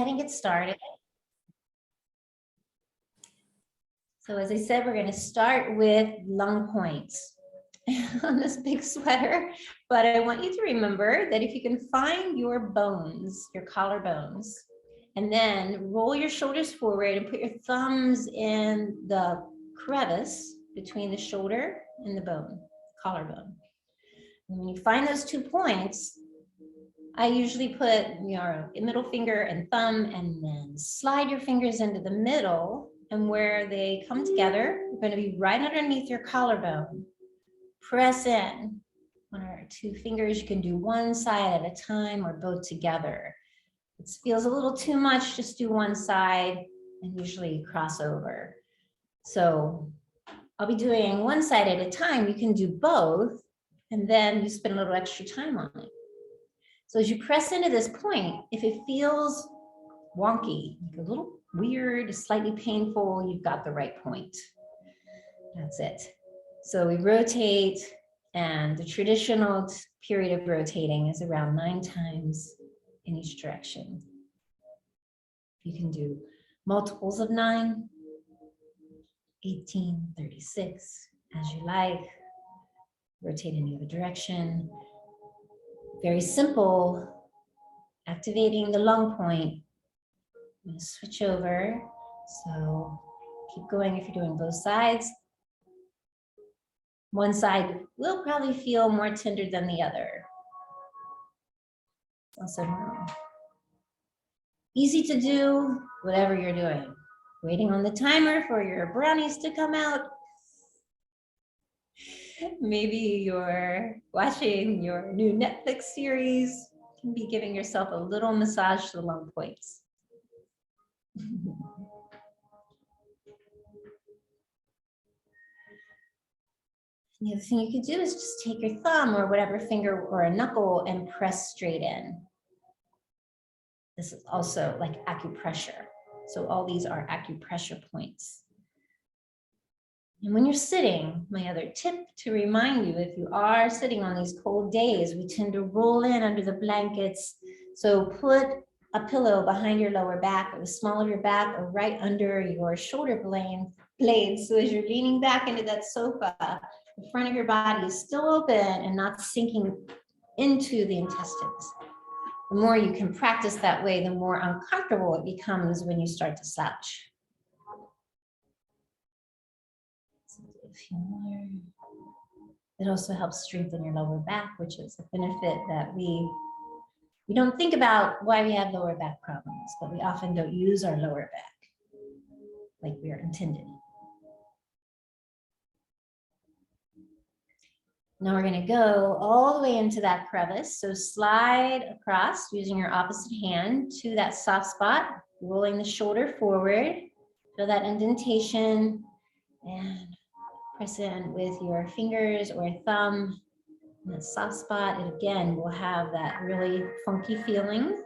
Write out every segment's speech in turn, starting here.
Ahead and get started. So as I said, we're going to start with lung points on this big sweater, but I want you to remember that if you can find your bones, your collarbones, and then roll your shoulders forward and put your thumbs in the crevice between the shoulder and the bone, collarbone. And when you find those 2 points, I usually put your middle finger and thumb and then slide your fingers into the middle, and where they come together, you're going to be right underneath your collarbone. Press in. 1 or 2 fingers, you can do one side at a time or both together. If it feels a little too much, just do one side and usually cross over. So I'll be doing one side at a time. You can do both, and then you spend a little extra time on it. So as you press into this point, if it feels wonky, like a little weird, slightly painful, you've got the right point. That's it. So we rotate, and the traditional period of rotating is around 9 times in each direction. You can do multiples of 9, 18, 36, as you like. Rotate in the other direction. Very simple, activating the lung point. I'm going to switch over, so keep going if you're doing both sides. One side will probably feel more tender than the other. Also normal. Easy to do, whatever you're doing. Waiting on the timer for your brownies to come out. Maybe you're watching your new Netflix series. You can be giving yourself a little massage to the lung points. The other thing you could do is just take your thumb or whatever finger or a knuckle and press straight in. This is also like acupressure. So all these are acupressure points. And when you're sitting, my other tip to remind you, if you are sitting on these cold days, we tend to roll in under the blankets. So put a pillow behind your lower back, or the small of your back, or right under your shoulder blades. So as you're leaning back into that sofa, the front of your body is still open and not sinking into the intestines. The more you can practice that way, the more uncomfortable it becomes when you start to slouch. A few more. It also helps strengthen your lower back, which is a benefit that we don't think about why we have lower back problems, but we often don't use our lower back like we are intended. Now we're going to go all the way into that crevice. So slide across using your opposite hand to that soft spot, rolling the shoulder forward. Feel that indentation and press in with your fingers or thumb in that soft spot. And again, we'll have that really funky feeling.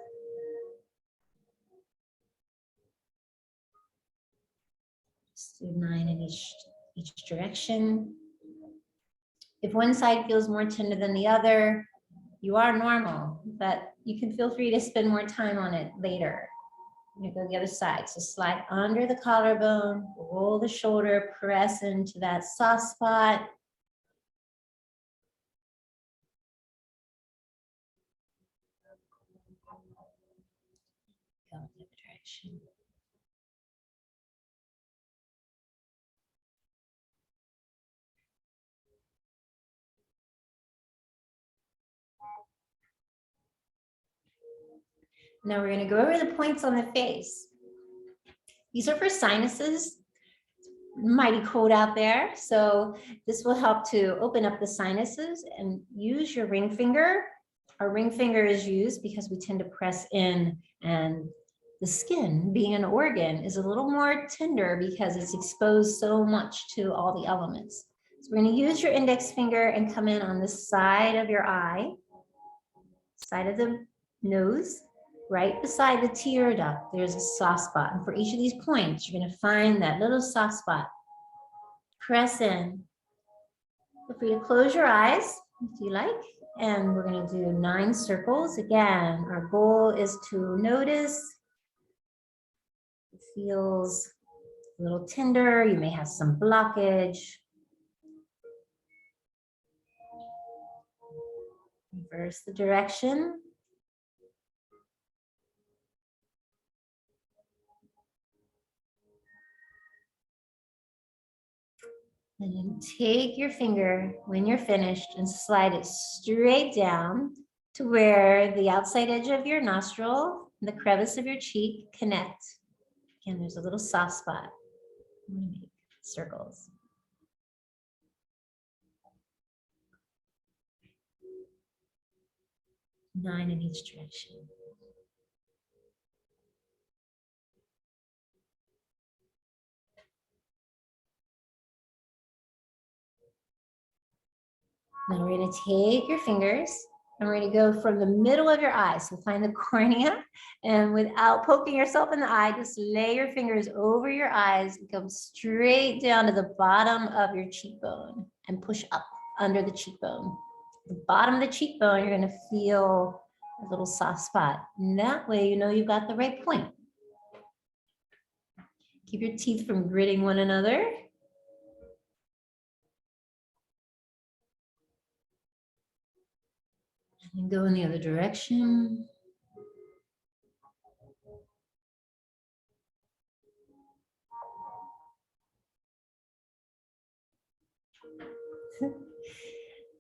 Just do 9 in each direction. If one side feels more tender than the other, you are normal, but you can feel free to spend more time on it later. I'm going to go the other side. So slide under the collarbone, roll the shoulder, press into that soft spot. Go in the other direction. Now we're going to go over the points on the face. These are for sinuses. Mighty cold out there, so this will help to open up the sinuses, and use your ring finger. Our ring finger is used because we tend to press in, and the skin, being an organ, is a little more tender because it's exposed so much to all the elements. So we're going to use your index finger and come in on the side of your eye, side of the nose. Right beside the tear duct, there's a soft spot. And for each of these points, you're going to find that little soft spot. Press in. Feel free to close your eyes if you like. And we're going to do 9 circles. Again, our goal is to notice feels a little tender. You may have some blockage. Reverse the direction. And then take your finger when you're finished and slide it straight down to where the outside edge of your nostril and the crevice of your cheek connect. Again, there's a little soft spot. I'm going to make circles. Nine in each direction. Now we're going to take your fingers and we're going to go from the middle of your eye. So find the cornea, and without poking yourself in the eye, just lay your fingers over your eyes and come straight down to the bottom of your cheekbone and push up under the cheekbone. The bottom of the cheekbone, you're going to feel a little soft spot. And that way, you know you've got the right point. Keep your teeth from gritting one another. And go in the other direction.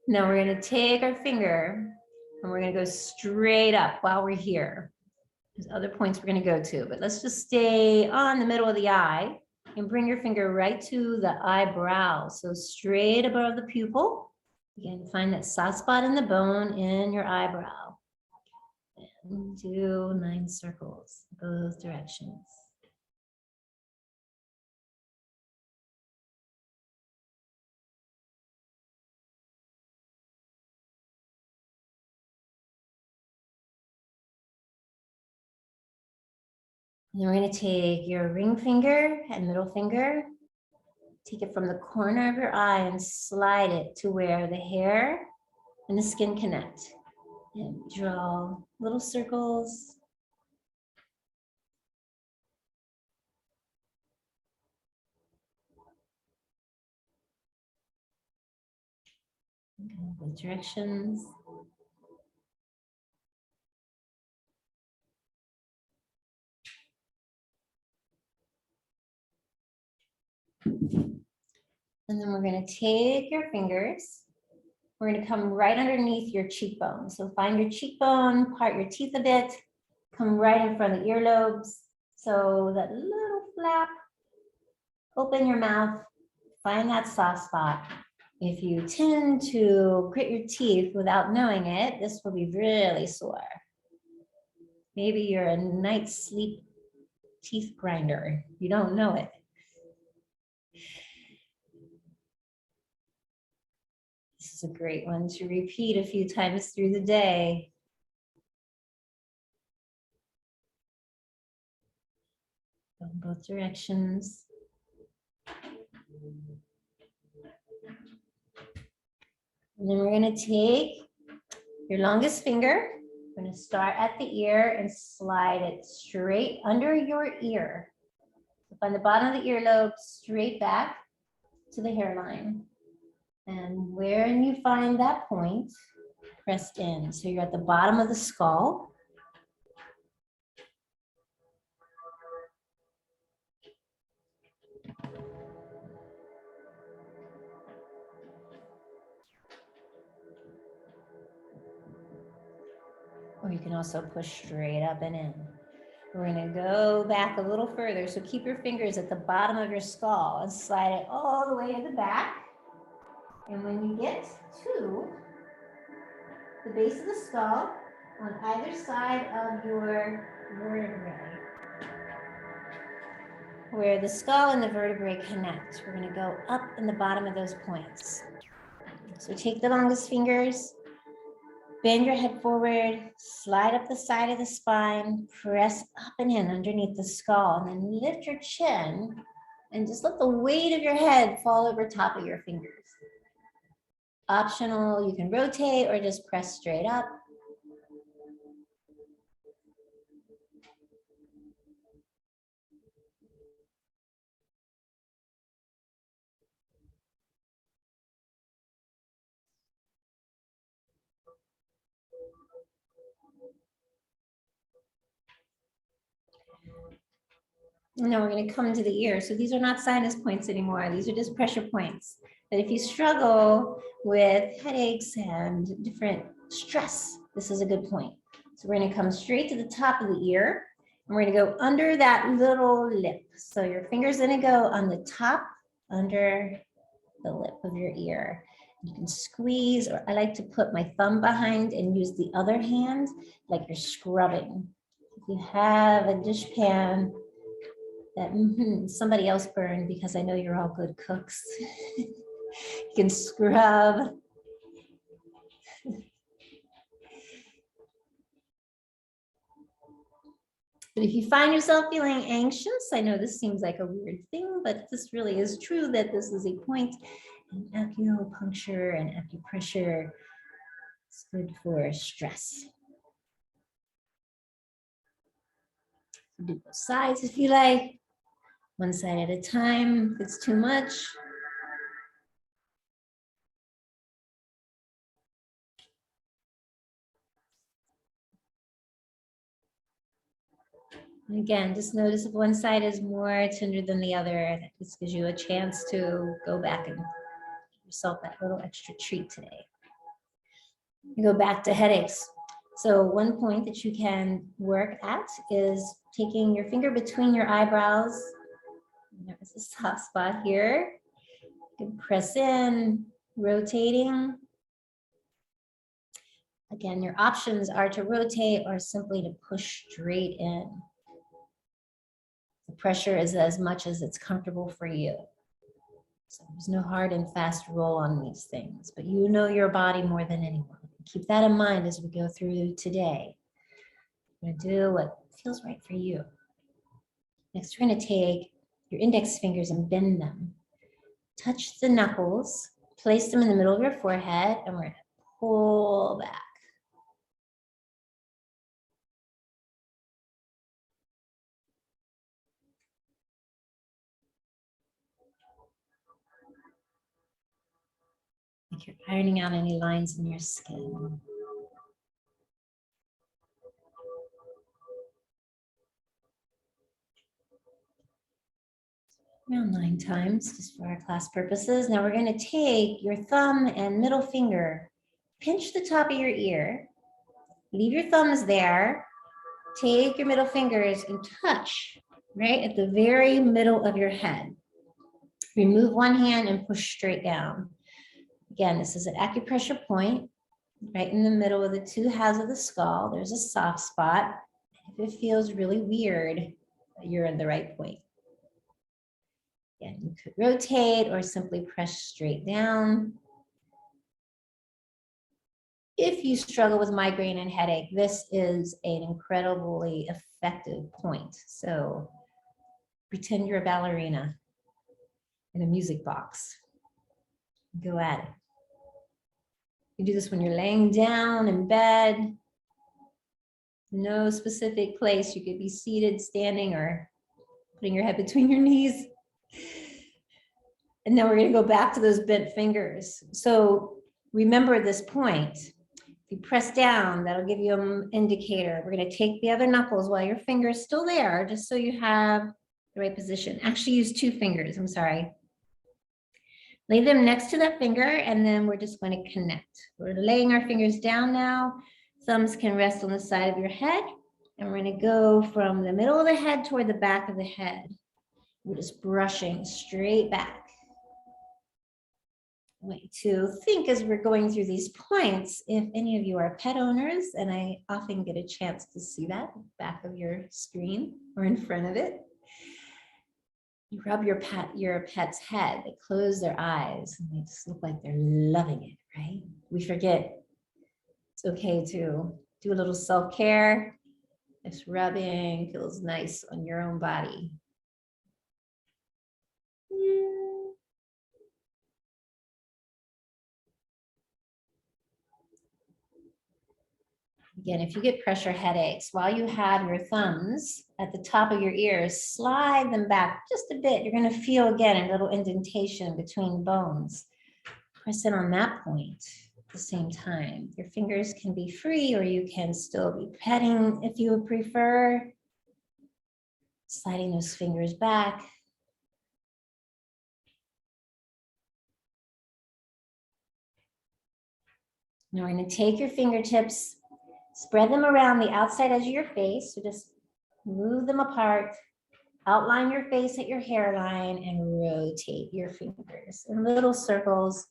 Now we're going to take our finger and we're going to go straight up while we're here. There's other points we're going to go to, but let's just stay on the middle of the eye and bring your finger right to the eyebrow. So straight above the pupil. Again, find that soft spot in the bone in your eyebrow. And do 9 circles, both directions. And then we're going to take your ring finger and middle finger, take it from the corner of your eye and slide it to where the hair and the skin connect. And draw little circles. Both directions. And then we're going to take your fingers. We're going to come right underneath your cheekbone. So find your cheekbone, part your teeth a bit, come right in front of the earlobes. So that little flap, open your mouth, find that soft spot. If you tend to grit your teeth without knowing it, this will be really sore. Maybe you're a night sleep teeth grinder. You don't know it. This is a great one to repeat a few times through the day. Go in both directions. And then we're going to take your longest finger. We're going to start at the ear and slide it straight under your ear. So find the bottom of the earlobe, straight back to the hairline. And when you find that point, press in. So you're at the bottom of the skull. Or you can also push straight up and in. We're going to go back a little further. So keep your fingers at the bottom of your skull and slide it all the way to the back. And when you get to the base of the skull, on either side of your vertebrae, where the skull and the vertebrae connect, we're going to go up in the bottom of those points. So take the longest fingers, bend your head forward, slide up the side of the spine, press up and in underneath the skull, and then lift your chin and just let the weight of your head fall over top of your fingers. Optional, you can rotate or just press straight up. And now we're going to come to the ear. So these are not sinus points anymore. These are just pressure points. But if you struggle with headaches and different stress, this is a good point. So we're going to come straight to the top of the ear. And we're going to go under that little lip. So your finger's going to go on the top, under the lip of your ear. You can squeeze, or I like to put my thumb behind and use the other hand like you're scrubbing. If you have a dishpan that somebody else burned, because I know you're all good cooks, you can scrub. But if you find yourself feeling anxious, I know this seems like a weird thing, but this really is true, that this is a point in acupuncture and acupressure. It's good for stress. Do both sides if you like, one side at a time if it's too much. And again, just notice if one side is more tender than the other. That just gives you a chance to go back and give yourself that little extra treat today. You go back to headaches. So one point that you can work at is taking your finger between your eyebrows. There's a soft spot here. You can press in, rotating. Again, your options are to rotate or simply to push straight in. The pressure is as much as it's comfortable for you. So there's no hard and fast roll on these things, but you know your body more than anyone. Keep that in mind as we go through today. You're going to do what feels right for you. Next, we're going to take your index fingers and bend them. Touch the knuckles, place them in the middle of your forehead, and we're going to pull back. Like you're ironing out any lines in your skin. Around 9 times, just for our class purposes. Now we're going to take your thumb and middle finger, pinch the top of your ear, leave your thumbs there, take your middle fingers and touch right at the very middle of your head. Remove one hand and push straight down. Again, this is an acupressure point right in the middle of the two halves of the skull. There's a soft spot. If it feels really weird, you're in the right point. Again, you could rotate or simply press straight down. If you struggle with migraine and headache, this is an incredibly effective point. So pretend you're a ballerina in a music box. Go at it. You do this when you're laying down in bed. No specific place. You could be seated, standing, or putting your head between your knees. And then we're going to go back to those bent fingers. So remember this point. If you press down, that'll give you an indicator. We're going to take the other knuckles while your finger is still there, just so you have the right position. Actually, use 2 fingers. I'm sorry. Lay them next to that finger, and then we're just going to connect. We're laying our fingers down now. Thumbs can rest on the side of your head, and we're going to go from the middle of the head toward the back of the head. We're just brushing straight back. Way to think as we're going through these points, if any of you are pet owners, and I often get a chance to see that back of your screen or in front of it. You rub your pet's head, they close their eyes, and they just look like they're loving it, right? We forget it's okay to do a little self-care. This rubbing feels nice on your own body. Again, if you get pressure headaches, while you have your thumbs at the top of your ears, slide them back just a bit. You're going to feel, again, a little indentation between bones. Press in on that point. at the same time. Your fingers can be free, or you can still be petting if you would prefer. Sliding those fingers back. Now we're going to take your fingertips, spread them around the outside edge of your face. So just move them apart, outline your face at your hairline, and rotate your fingers in little circles,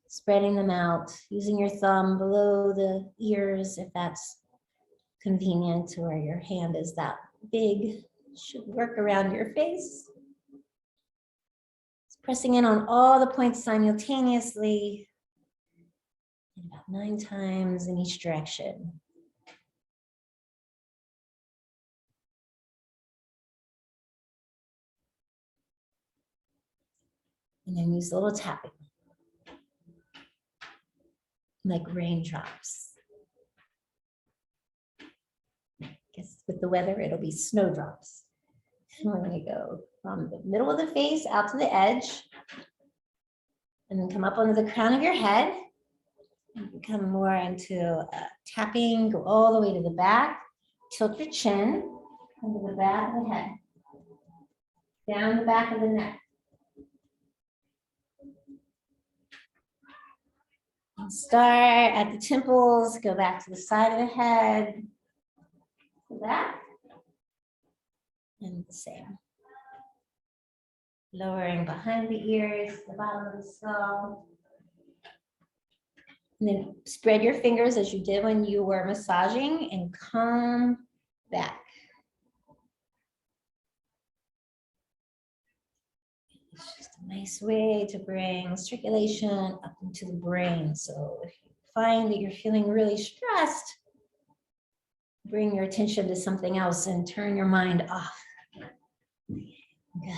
spreading them out, using your thumb below the ears if that's convenient, or your hand is that big, should work around your face. Pressing in on all the points simultaneously. About 9 times in each direction. And then use a little tapping, like raindrops. I guess with the weather, it'll be snowdrops. And we're going to go from the middle of the face out to the edge, and then come up onto the crown of your head. Come more into tapping, go all the way to the back, tilt your chin into the back of the head, down the back of the neck. And start at the temples, go back to the side of the head, the back, and the same. Lowering behind the ears, the bottom of the skull. And then spread your fingers as you did when you were massaging and come back. It's just a nice way to bring circulation up into the brain. So if you find that you're feeling really stressed, bring your attention to something else and turn your mind off. Good.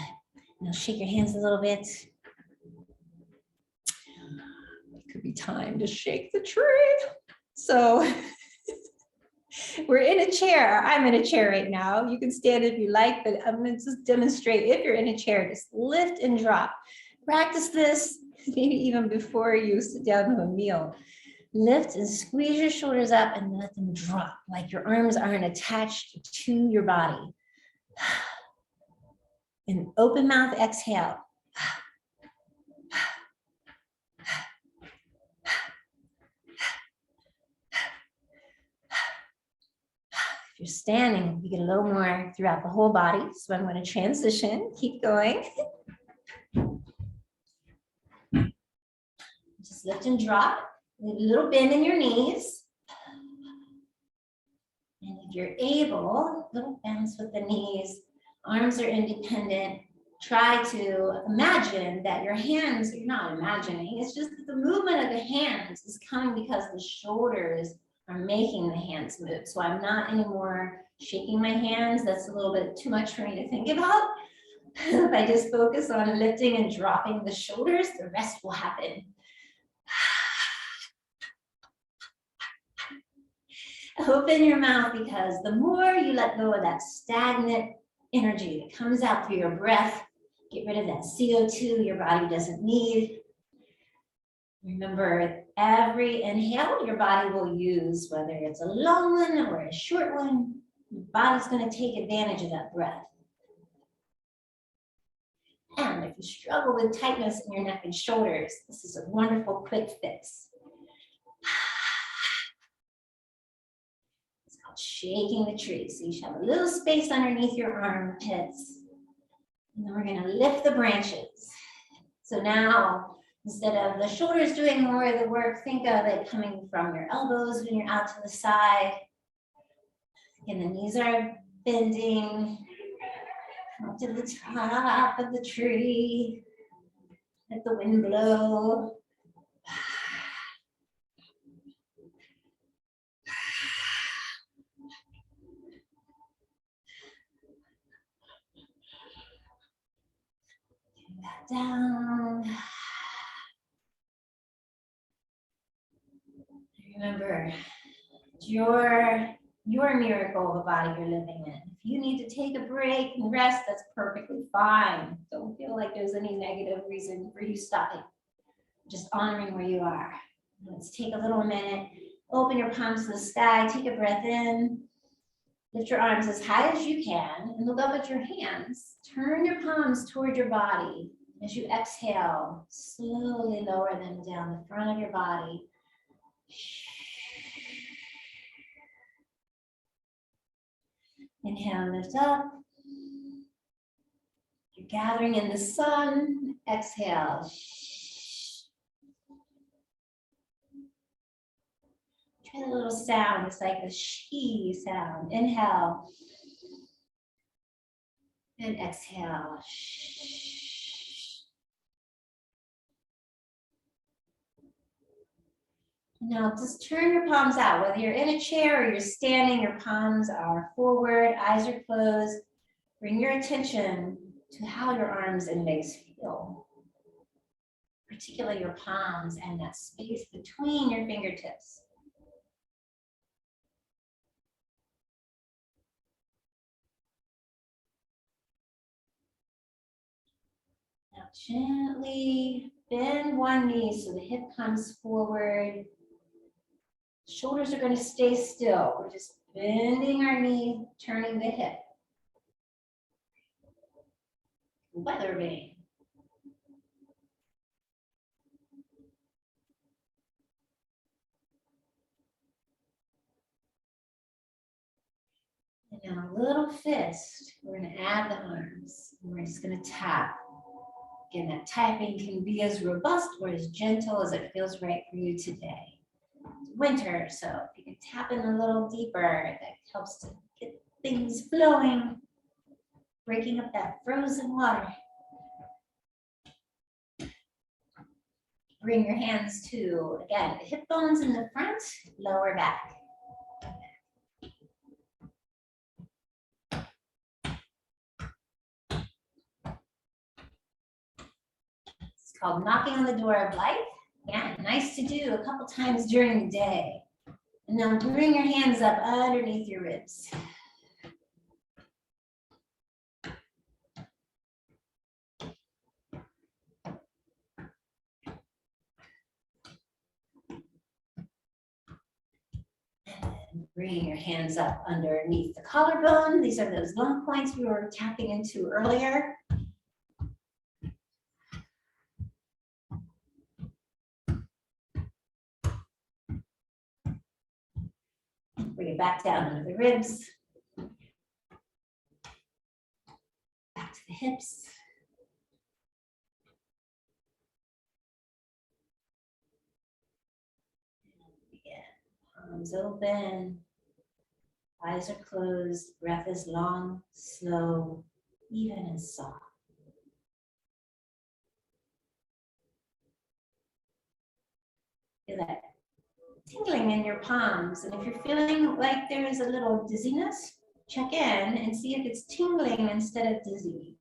Now shake your hands a little bit. Could be time to shake the tree. So we're in a chair. I'm in a chair right now. You can stand if you like, but I'm going to just demonstrate. If you're in a chair, just lift and drop. Practice this maybe even before you sit down to a meal. Lift and squeeze your shoulders up and let them drop, like your arms aren't attached to your body. And open mouth exhale. You're standing, you get a little more throughout the whole body. So I'm going to transition, keep going. Just lift and drop, a little bend in your knees. And if you're able, little bends with the knees, arms are independent. Try to imagine that your hands, you're not imagining, it's just that the movement of the hands is coming because the shoulders are making the hands move. So I'm not anymore shaking my hands. That's a little bit too much for me to think about. If I just focus on lifting and dropping the shoulders, the rest will happen. Open your mouth, because the more you let go of that stagnant energy that comes out through your breath, get rid of that CO2 your body doesn't need. Remember, every inhale your body will use, whether it's a long one or a short one, your body's going to take advantage of that breath. And if you struggle with tightness in your neck and shoulders, this is a wonderful quick fix. It's called shaking the tree. So you should have a little space underneath your armpits. And then we're going to lift the branches. So now, instead of the shoulders doing more of the work, think of it coming from your elbows when you're out to the side. And the knees are bending. Up to the top of the tree. Let the wind blow. Bring that down. Remember, your miracle of the body you're living in. If you need to take a break and rest, that's perfectly fine. Don't feel like there's any negative reason for you stopping. Just honoring where you are. Let's take a little minute. Open your palms to the sky. Take a breath in. Lift your arms as high as you can and look up at your hands. Turn your palms toward your body. As you exhale, slowly lower them down the front of your body. Inhale, lift up. You're gathering in the sun. Exhale. Try a little sound. It's like a she sound. Inhale. And exhale. Now just turn your palms out. Whether you're in a chair or you're standing, your palms are forward, eyes are closed. Bring your attention to how your arms and legs feel, particularly your palms and that space between your fingertips. Now gently bend one knee so the hip comes forward. Shoulders are going to stay still. We're just bending our knee, turning the hip. Weather vane. And now a little fist. We're going to add the arms. And we're just going to tap. Again, that tapping can be as robust or as gentle as it feels right for you today. It's winter, so if you can tap in a little deeper, that helps to get things flowing, breaking up that frozen water. Bring your hands to, again, the hip bones in the front, lower back. It's called knocking on the door of life. Yeah, nice to do a couple times during the day. And now bring your hands up underneath your ribs. And bring your hands up underneath the collarbone. These are those lung points we were tapping into earlier. Bring it back down under the ribs. Back to the hips. Again, palms open. Eyes are closed. Breath is long, slow, even and soft. Feel that tingling in your palms, and if you're feeling like there is a little dizziness, check in and see if it's tingling instead of dizzy.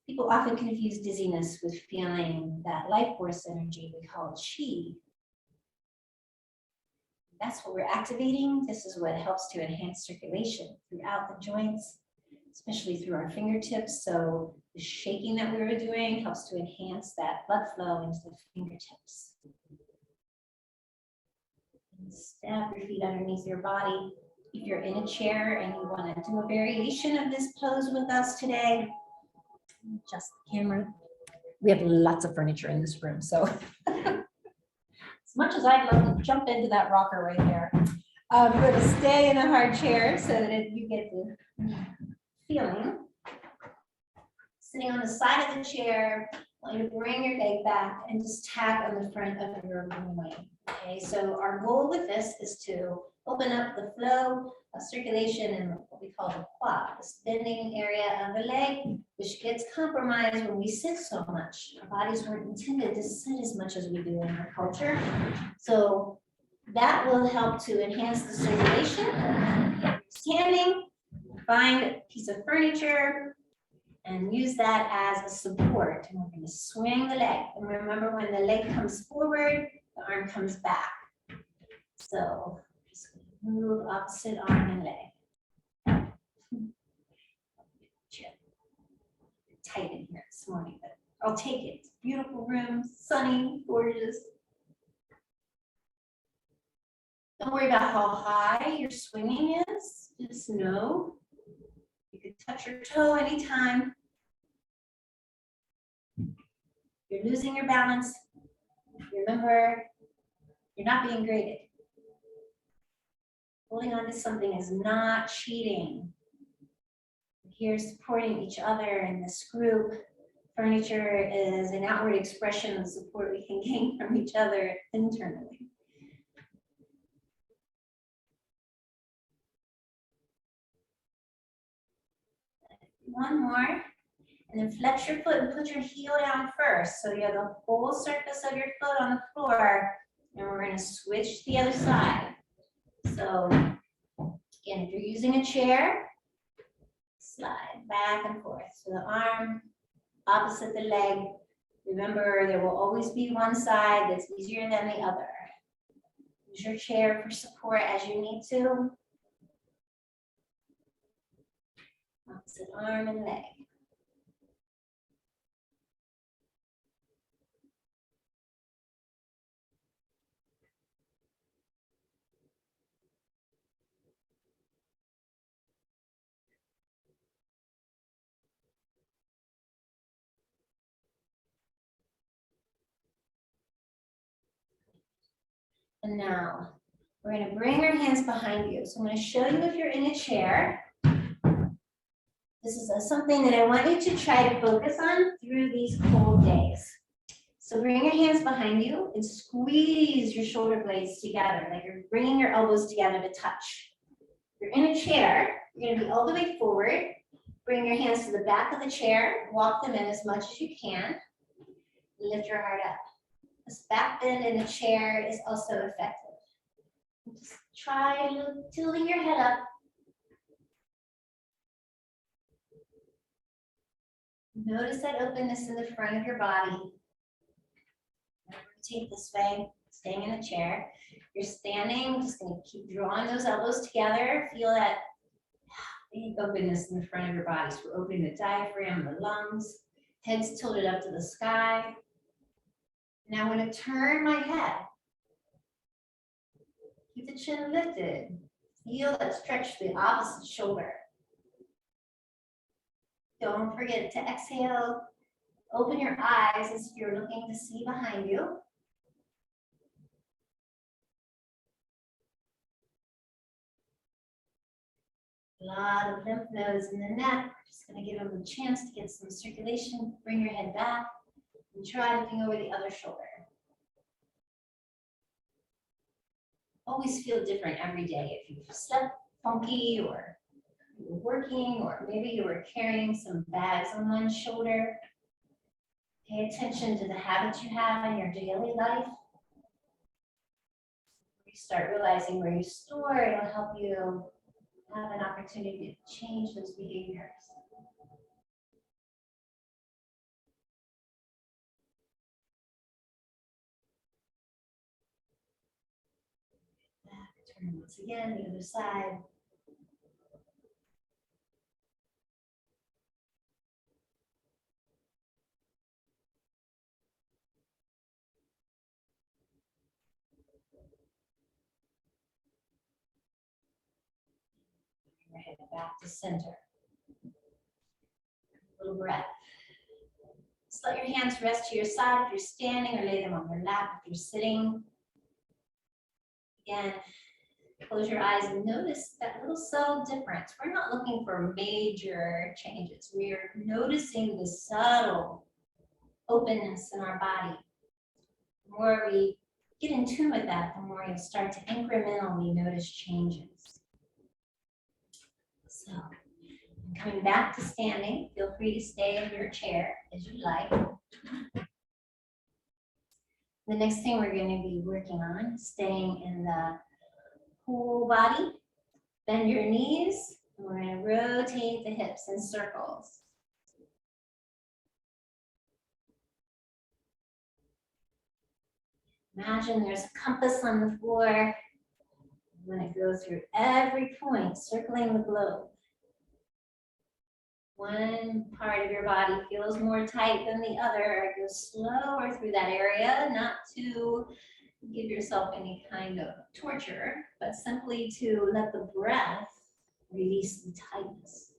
People often confuse dizziness with feeling that life force energy we call chi. That's what we're activating. This is what helps to enhance circulation throughout the joints, especially through our fingertips. So the shaking that we were doing helps to enhance that blood flow into the fingertips. Step your feet underneath your body. If you're in a chair and you want to do a variation of this pose with us today, adjust the camera. We have lots of furniture in this room, so as much as I'd love to jump into that rocker right there, you're going to stay in a hard chair so that you get the feeling. Sitting on the side of the chair, I want you to bring your leg back and just tap on the front of your wing. Okay, so our goal with this is to open up the flow of circulation in what we call the quad, this bending area of the leg, which gets compromised when we sit so much. Our bodies weren't intended to sit as much as we do in our culture. So that will help to enhance the circulation. Standing, find a piece of furniture and use that as a support. And we're going to swing the leg. And remember, when the leg comes forward, the arm comes back. So just move opposite arm and leg. Tight in here this morning, but I'll take it. It's a beautiful room, sunny, gorgeous. Don't worry about how high your swinging is. Just know you can touch your toe anytime. You're losing your balance. Remember, you're not being graded. Holding on to something is not cheating. We're here supporting each other in this group. Furniture is an outward expression of support we can gain from each other internally. One more, and then flex your foot and put your heel down first. So you have the whole surface of your foot on the floor, and we're going to switch the other side. So again, if you're using a chair, slide back and forth. So the arm opposite the leg. Remember, there will always be one side that's easier than the other. Use your chair for support as you need to. Opposite arm and leg. And now we're going to bring our hands behind you. So I'm going to show you if you're in a chair. This is something that I want you to try to focus on through these cold days. So bring your hands behind you and squeeze your shoulder blades together, like you're bringing your elbows together to touch. If you're in a chair, you're going to be all the way forward. Bring your hands to the back of the chair, walk them in as much as you can. Lift your heart up. This back bend in the chair is also effective. Just try tilting your head up. Notice that openness in the front of your body. Rotate this way, staying in the chair. You're standing, just going to keep drawing those elbows together. Feel that big openness in the front of your body. So we're opening the diaphragm, the lungs, head's tilted up to the sky. Now I'm going to turn my head. Keep the chin lifted. Feel that stretch to the opposite shoulder. Don't forget to exhale. Open your eyes as if you're looking to see behind you. A lot of lymph nodes in the neck. We're just going to give them a chance to get some circulation. Bring your head back and try looking over the other shoulder. Always feel different every day. If you slept funky, or you were working, or maybe you were carrying some bags on one shoulder, pay attention to the habits you have in your daily life. You start realizing where you store, it'll help you have an opportunity to change those behaviors. Back, turn once again, the other side. Bring your head back to center. A little breath. Just let your hands rest to your side if you're standing, or lay them on your lap if you're sitting. Again, close your eyes and notice that little subtle difference. We're not looking for major changes. We are noticing the subtle openness in our body. The more we get in tune with that, the more you'll start to incrementally notice changes. So, coming back to standing, feel free to stay in your chair as you like. The next thing we're going to be working on is staying in the whole body. Bend your knees, and we're going to rotate the hips in circles. Imagine there's a compass on the floor. I'm going to go through every point, circling the globe. One part of your body feels more tight than the other. Go slower through that area, not to give yourself any kind of torture, but simply to let the breath release the tightness.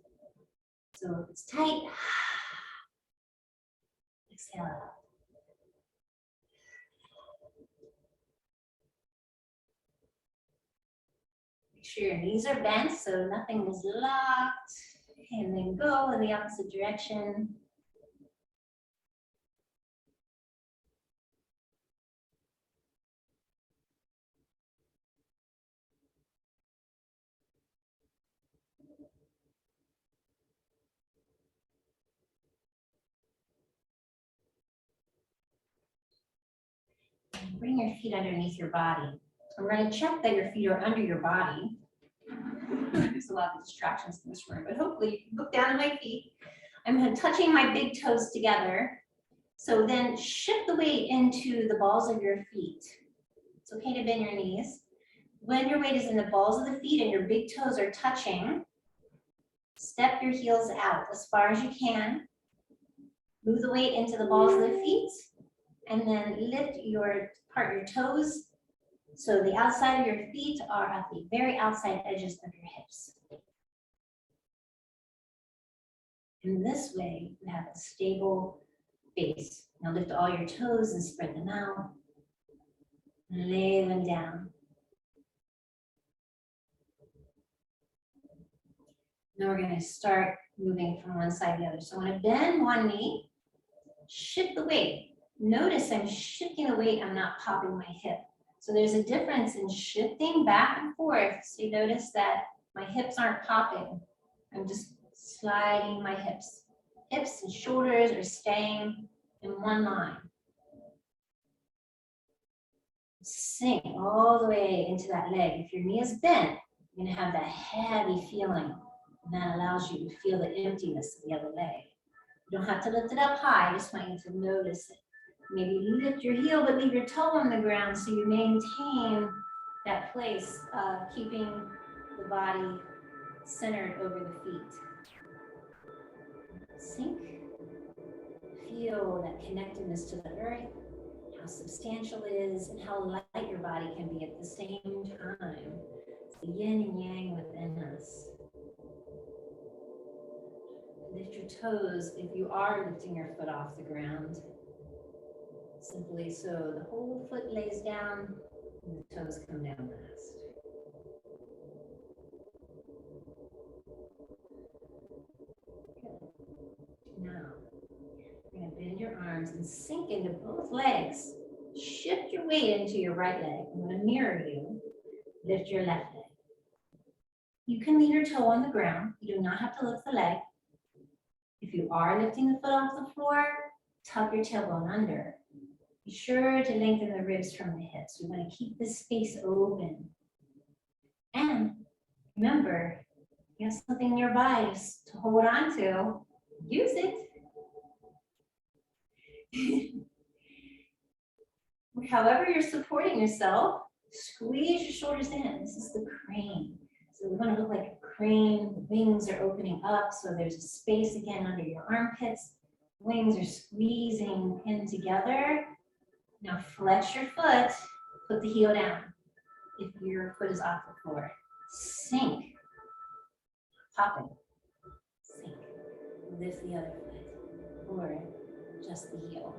So if it's tight, exhale out. Make sure your knees are bent so nothing is locked, and then go in the opposite direction. Bring your feet underneath your body. I'm going to check that your feet are under your body. There's a lot of distractions in this room, but hopefully you can look down at my feet. I'm touching my big toes together. So then shift the weight into the balls of your feet. It's okay to bend your knees. When your weight is in the balls of the feet and your big toes are touching, step your heels out as far as you can. Move the weight into the balls of the feet, and then lift your toes so the outside of your feet are at the very outside edges of your hips. In this way, you have a stable base. Now lift all your toes and spread them out. Lay them down. Now we're going to start moving from one side to the other. So I'm going to bend one knee, shift the weight. Notice I'm shifting the weight, I'm not popping my hip. So there's a difference in shifting back and forth. So you notice that my hips aren't popping. I'm just sliding my hips. Hips and shoulders are staying in one line. Sink all the way into that leg. If your knee is bent, you're going to have that heavy feeling. And that allows you to feel the emptiness of the other leg. You don't have to lift it up high. I just want you to notice it. Maybe lift your heel, but leave your toe on the ground so you maintain that place of keeping the body centered over the feet. Sink. Feel that connectedness to the earth, how substantial it is, and how light your body can be at the same time. It's the yin and yang within us. Lift your toes if you are lifting your foot off the ground. Simply so the whole foot lays down and the toes come down last. Good. Now, you're going to bend your arms and sink into both legs. Shift your weight into your right leg. I'm going to mirror you. Lift your left leg. You can leave your toe on the ground. You do not have to lift the leg. If you are lifting the foot off the floor, tuck your tailbone under. Be sure to lengthen the ribs from the hips. We want to keep this space open. And remember, you have something nearby just to hold on to. Use it. However you're supporting yourself, squeeze your shoulders in. This is the crane. So we want to look like a crane. The wings are opening up, so there's a space again under your armpits. Wings are squeezing in together. Now flex your foot, put the heel down. If your foot is off the floor, sink, pop it, sink, lift the other foot, or just the heel.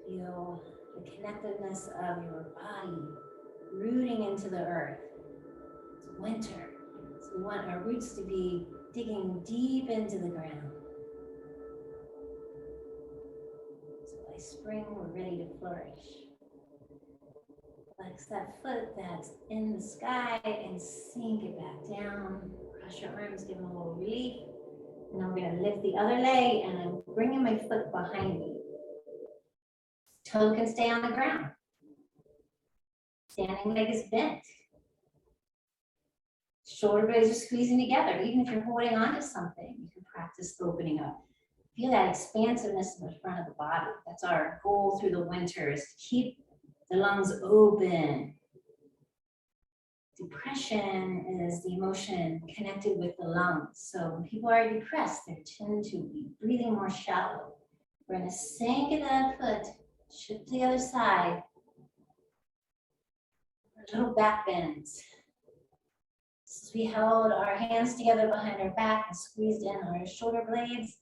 Feel the connectedness of your body rooting into the earth. It's winter, so we want our roots to be digging deep into the ground. By spring, we're ready to flourish. Flex that foot that's in the sky and sink it back down. Cross your arms, give them a little relief. And I'm going to lift the other leg and I'm bringing my foot behind me. Toe can stay on the ground. Standing leg is bent. Shoulder blades are squeezing together. Even if you're holding on to something, you can practice opening up. Feel that expansiveness in the front of the body. That's our goal through the winter, is to keep the lungs open. Depression is the emotion connected with the lungs. So when people are depressed, they tend to be breathing more shallow. We're going to sink in that foot Shift to the other side. Little back bends. As we held our hands together behind our back and squeezed in our shoulder blades.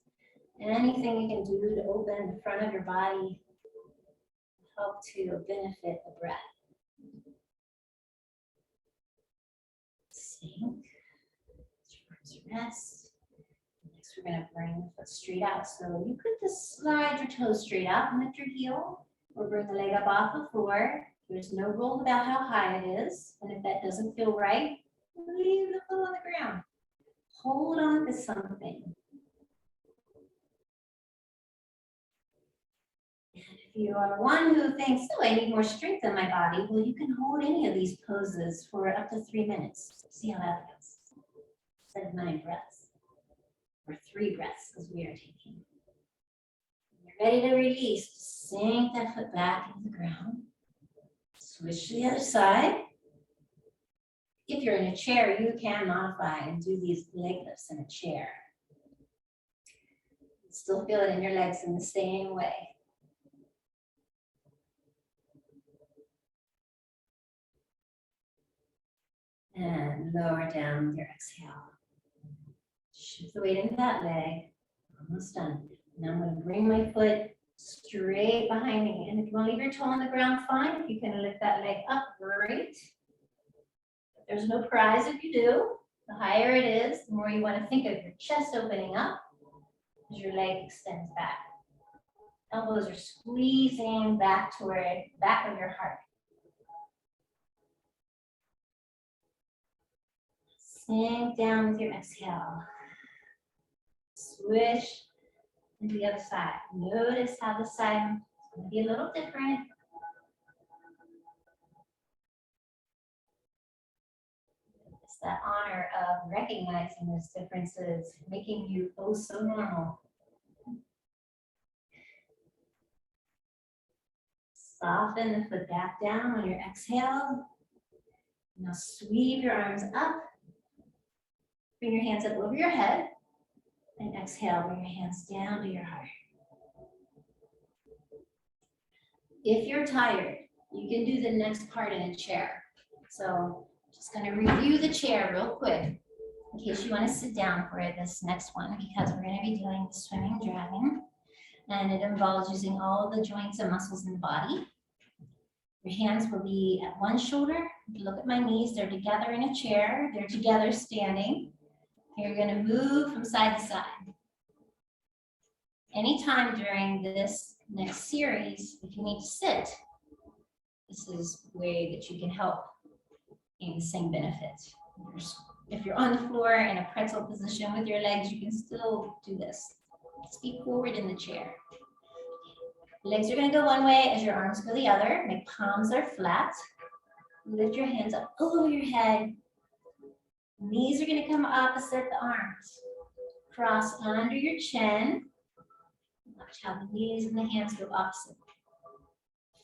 Anything you can do to open the front of your body help to benefit the breath. Sink. Rest. Next, we're going to bring the foot straight out. So you could just slide your toes straight up and lift your heel, or bring the leg up off the floor. There's no rule about how high it is. And if that doesn't feel right, leave the foot on the ground. Hold on to something. And if you are one who thinks, oh, I need more strength in my body, well, you can hold any of these poses for up to 3 minutes. See how that goes. Instead of 9 breaths, or 3 breaths, as we are taking. When you're ready to release, sink that foot back into the ground. Switch to the other side. If you're in a chair, you can modify and do these leg lifts in a chair. Still feel it in your legs in the same way. And lower down with your exhale. Shift the weight into that leg. Almost done. Now I'm going to bring my foot straight behind me. And if you want to leave your toe on the ground, fine. If you can lift that leg up, great. There's no prize if you do. The higher it is, the more you want to think of your chest opening up as your leg extends back. Elbows are squeezing back toward the back of your heart. Sink down with your exhale. Switch to the other side. Notice how the side is going to be a little different. It's that honor of recognizing those differences, making you oh so normal. Soften the foot back down on your exhale. Now sweep your arms up. Bring your hands up over your head. And exhale, bring your hands down to your heart. If you're tired, you can do the next part in a chair. So just going to review the chair real quick in case you want to sit down for this next one, because we're going to be doing the swimming dragon. And it involves using all the joints and muscles in the body. Your hands will be at one shoulder. If you look at my knees, they're together in a chair. They're together standing. You're going to move from side to side. Anytime during this next series, if you need to sit, this is a way that you can help gain the same benefit. If you're on the floor in a pretzel position with your legs, you can still do this. Just be forward in the chair. Legs are going to go one way as your arms go the other. My palms are flat. Lift your hands up over your head. Knees are going to come opposite the arms. Cross under your chin. Watch how the knees and the hands go opposite.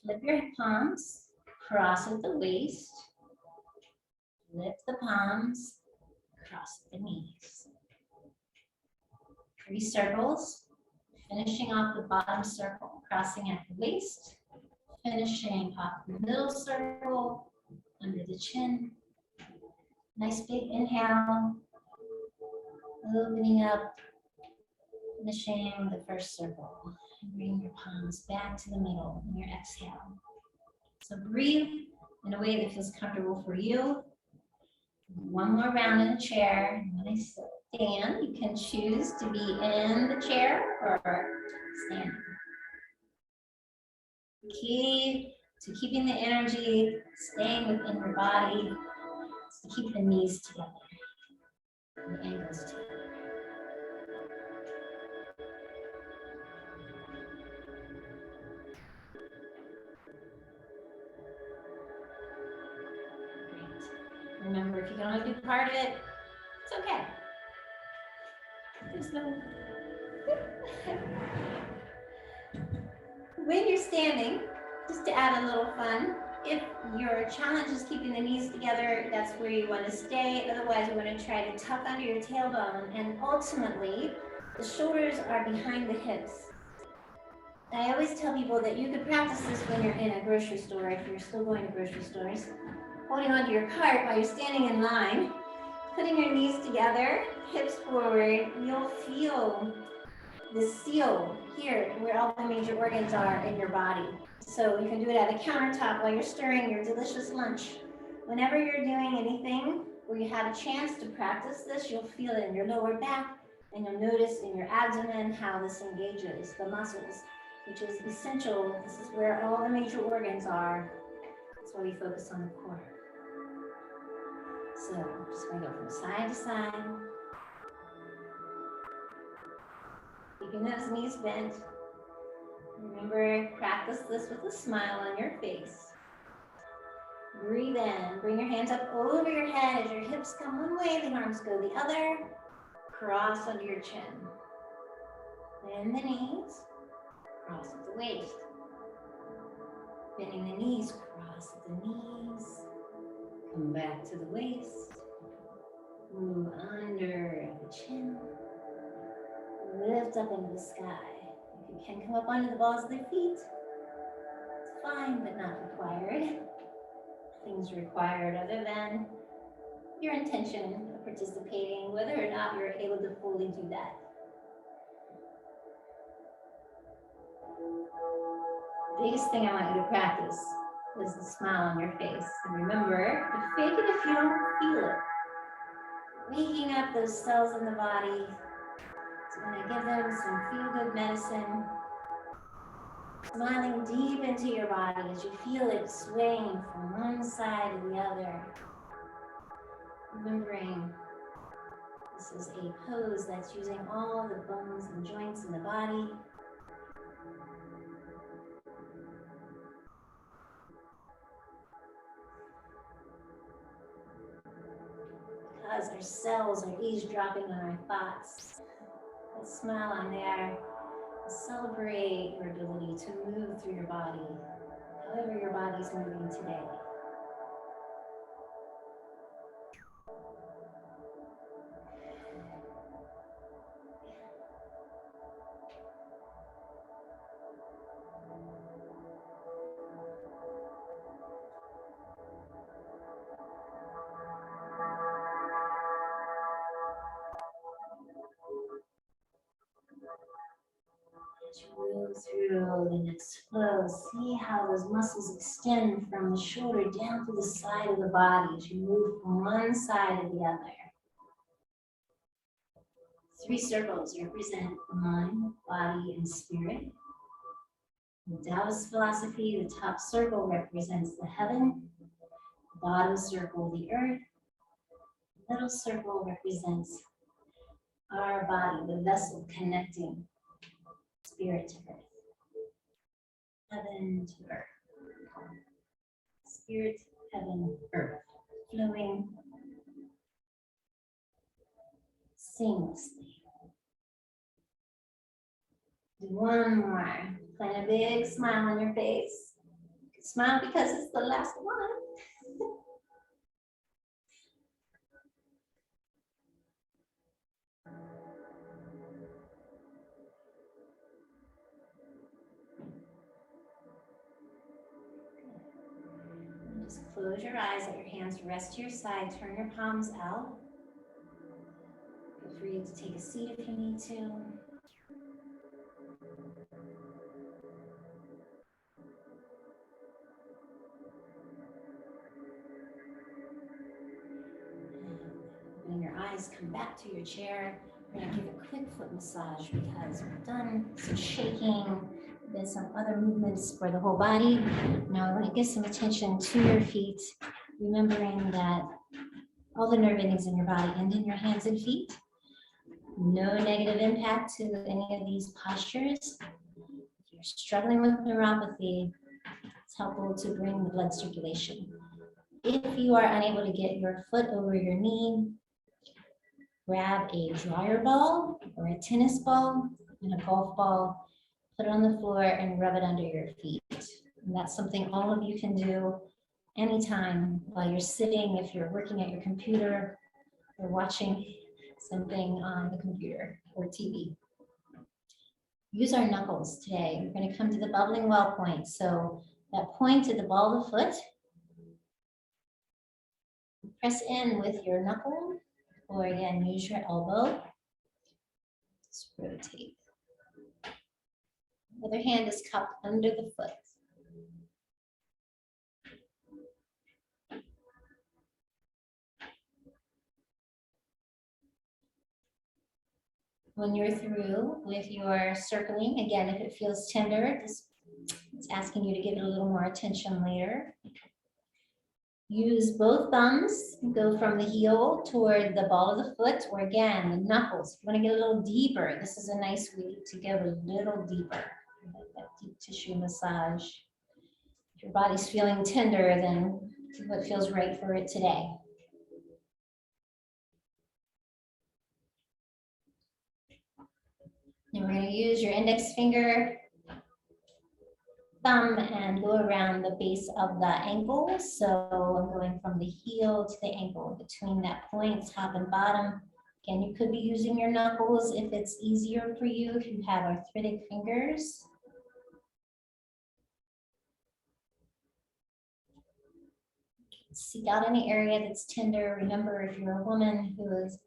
Flip your palms. Cross at the waist. Lift the palms. Cross at the knees. 3 circles. Finishing off the bottom circle. Crossing at the waist. Finishing off the middle circle. Under the chin. Nice big inhale, opening up, finishing the first circle. Bring your palms back to the middle in your exhale. So breathe in a way that feels comfortable for you. One more round in the chair. When I stand, you can choose to be in the chair or standing. Key to keeping the energy, staying within your body, to keep the knees together and the ankles together. Great. Remember, if you can only do part of it, it's okay. There's no. When you're standing, just to add a little fun, if your challenge is keeping the knees together, that's where you want to stay. Otherwise, you want to try to tuck under your tailbone, and ultimately, the shoulders are behind the hips. I always tell people that you could practice this when you're in a grocery store, if you're still going to grocery stores, holding onto your cart while you're standing in line, putting your knees together, hips forward. You'll feel the seal here where all the major organs are in your body. So you can do it at a countertop while you're stirring your delicious lunch. Whenever you're doing anything where you have a chance to practice this, you'll feel it in your lower back, and you'll notice in your abdomen how this engages the muscles, which is essential. This is where all the major organs are. That's why we focus on the core. So I'm just going to go from side to side. Keeping those knees bent. Remember, practice this with a smile on your face. Breathe in. Bring your hands up over your head as your hips come one way, the arms go the other. Cross under your chin. Bend the knees. Cross at the waist. Bending the knees, cross at the knees. Come back to the waist. Move under the chin. Lift up into the sky. If you can come up onto the balls of the feet, it's fine, but not required. Things required other than your intention of participating, whether or not you're able to fully do that. The biggest thing I want you to practice is the smile on your face. And remember, to fake it if you don't feel it. Waking up those cells in the body. So when I give them some feel-good medicine, smiling deep into your body as you feel it swaying from one side to the other. Remembering this is a pose that's using all the bones and joints in the body. Because our cells are eavesdropping on our thoughts. That smile on there. Celebrate your ability to move through your body, however your body's moving today. As you move through the next flow, see how those muscles extend from the shoulder down to the side of the body as you move from one side to the other. 3 circles represent the mind, body, and spirit. In Taoist philosophy, the top circle represents the heaven, the bottom circle, the earth, the middle circle represents our body, the vessel connecting spirit to earth, heaven to earth, spirit, heaven, earth, flowing seamlessly. Do one more. Plant a big smile on your face. Smile because it's the last one. Just close your eyes, let your hands rest to your side, turn your palms out. Feel free to take a seat if you need to. When your eyes come back to your chair, we're going to give a quick foot massage because we've done some shaking, there's some other movements for the whole body. Now I want to give some attention to your feet, remembering that all the nerve endings in your body end in your hands and feet. No negative impact to any of these postures. If you're struggling with neuropathy, it's helpful to bring the blood circulation. If you are unable to get your foot over your knee, grab a dryer ball or a tennis ball and a golf ball, put it on the floor and rub it under your feet. And that's something all of you can do anytime while you're sitting, if you're working at your computer or watching something on the computer or TV. use our knuckles today. We're going to come to the bubbling well point. So that point at the ball of the foot, press in with your knuckle, or again, use your elbow. Just rotate. The other hand is cupped under the foot. When you're through with your circling, again, if it feels tender, it's asking you to give it a little more attention later. Use both thumbs, go from the heel toward the ball of the foot, or again, the knuckles. If you want to get a little deeper, this is a nice way to go a little deeper. That deep tissue massage. If your body's feeling tender, then do what feels right for it today. Then we're going to use your index finger, thumb, and go around the base of the ankle. So I'm going from the heel to the ankle, between that point, top and bottom. Again, you could be using your knuckles if it's easier for you, if you have arthritic fingers. Seek out any area that's tender. Remember, if you're a woman who is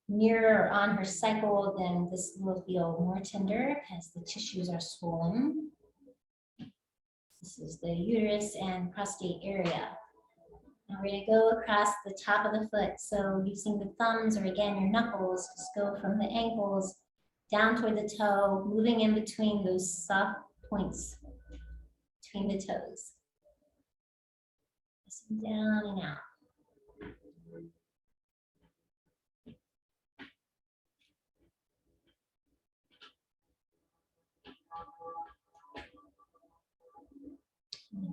near or on her cycle, then this will feel more tender as the tissues are swollen. This is the uterus and prostate area. Now we're going to go across the top of the foot. So using the thumbs or again your knuckles, just go from the ankles down toward the toe, moving in between those soft points between the toes. Pressing down and out.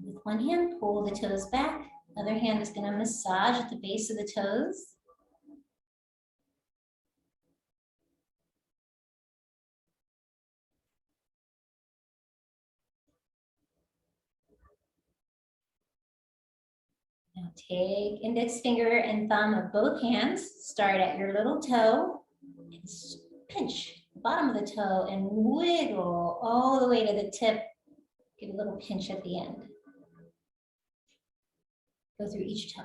With one hand, pull the toes back. Other hand is going to massage at the base of the toes. Now take index finger and thumb of both hands. Start at your little toe and pinch the bottom of the toe and wiggle all the way to the tip. Give a little pinch at the end. Go through each toe.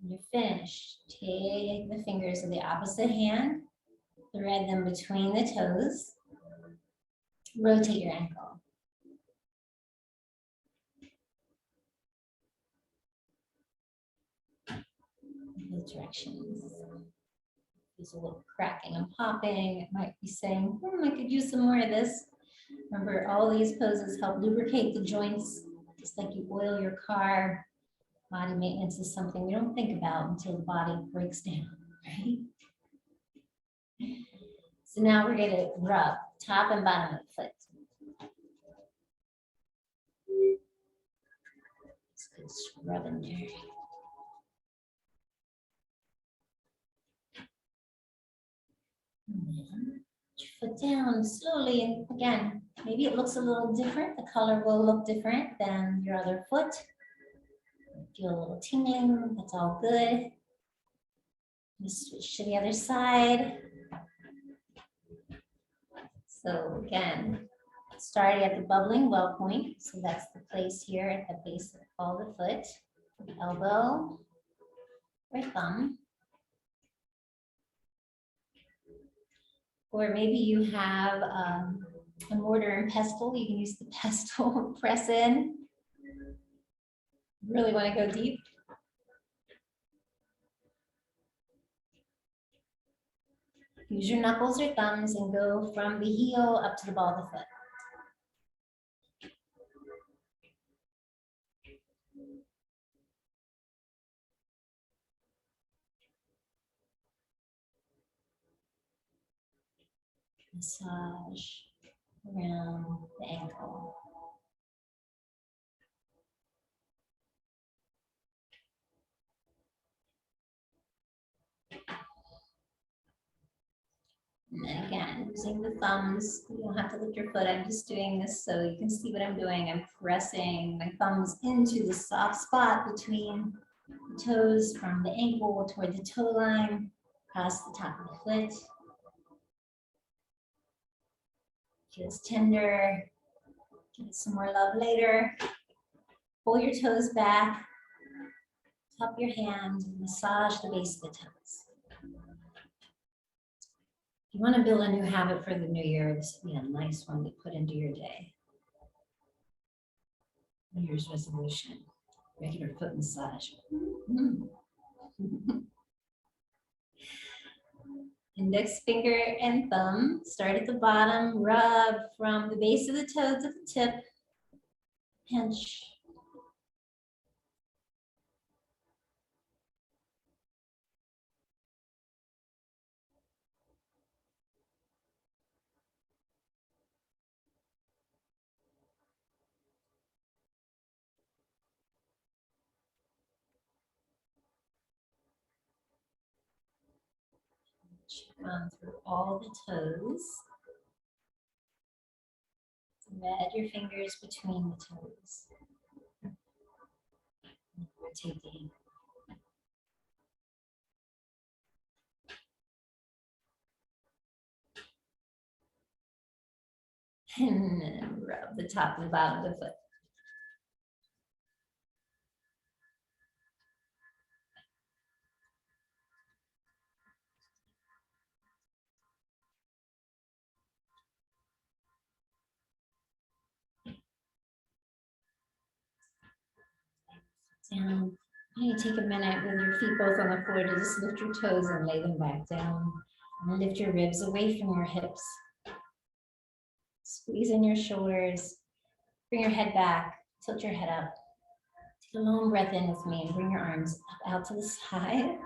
When you're finished, take the fingers of the opposite hand, thread them between the toes, rotate your ankle. Both directions. There's a little cracking and popping. It might be saying, I could use some more of this. Remember, all these poses help lubricate the joints, just like you oil your car. Body maintenance is something we don't think about until the body breaks down, right? So now we're going to rub top and bottom of the foot. Just good scrubbing there. And then put your foot down slowly, and again, maybe it looks a little different. The color will look different than your other foot. Feel a little tingling, that's all good. Just switch to the other side. So again, starting at the bubbling well point. So that's the place here at the base of the foot. Elbow or thumb. Or maybe you have a mortar and pestle. You can use the pestle, press in. Really want to go deep. Use your knuckles or thumbs and go from the heel up to the ball of the foot. Massage around the ankle. Using the thumbs. You don't have to lift your foot. I'm just doing this so you can see what I'm doing. I'm pressing my thumbs into the soft spot between the toes from the ankle toward the toe line, across the top of the foot. Feels tender. Give it some more love later. Pull your toes back. Top your hand, massage the base of the toes. If you want to build a new habit for the new year, this would be a nice one to put into your day. New Year's resolution, regular foot massage. Index finger and thumb, start at the bottom, rub from the base of the toe to the tip, pinch. Run through all the toes. Thread your fingers between the toes. Rotate the ankle. And then rub the top and bottom of the foot. Down. You take a minute with your feet both on the floor to just lift your toes and lay them back down. And lift your ribs away from your hips. Squeeze in your shoulders. Bring your head back. Tilt your head up. Take a long breath in with me and bring your arms up out to the side.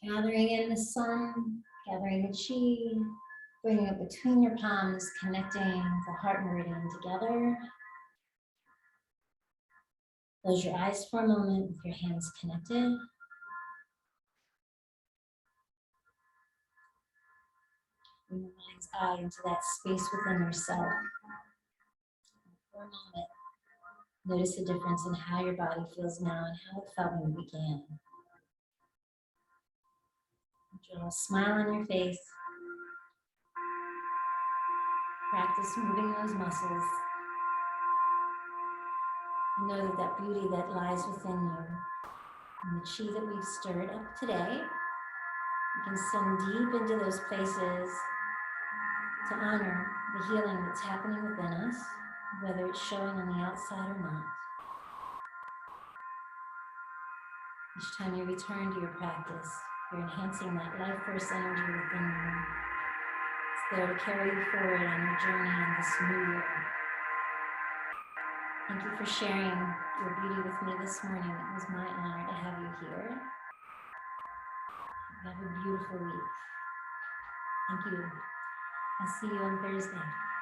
Gathering in the sun, gathering the chi, bringing it between your palms, connecting the heart meridian together. Close your eyes for a moment with your hands connected. Bring your mind's eye into that space within yourself. For a moment, notice the difference in how your body feels now and how it felt when you began. Draw a smile on your face. Practice moving those muscles. And know that that beauty that lies within you and the chi that we've stirred up today, you can send deep into those places to honor the healing that's happening within us, whether it's showing on the outside or not. Each time you return to your practice, you're enhancing that life force energy within you. It's there to carry you forward on your journey in this new year. Thank you for sharing your beauty with me this morning. It was my honor to have you here. Have a beautiful week. Thank you. I'll see you on Thursday.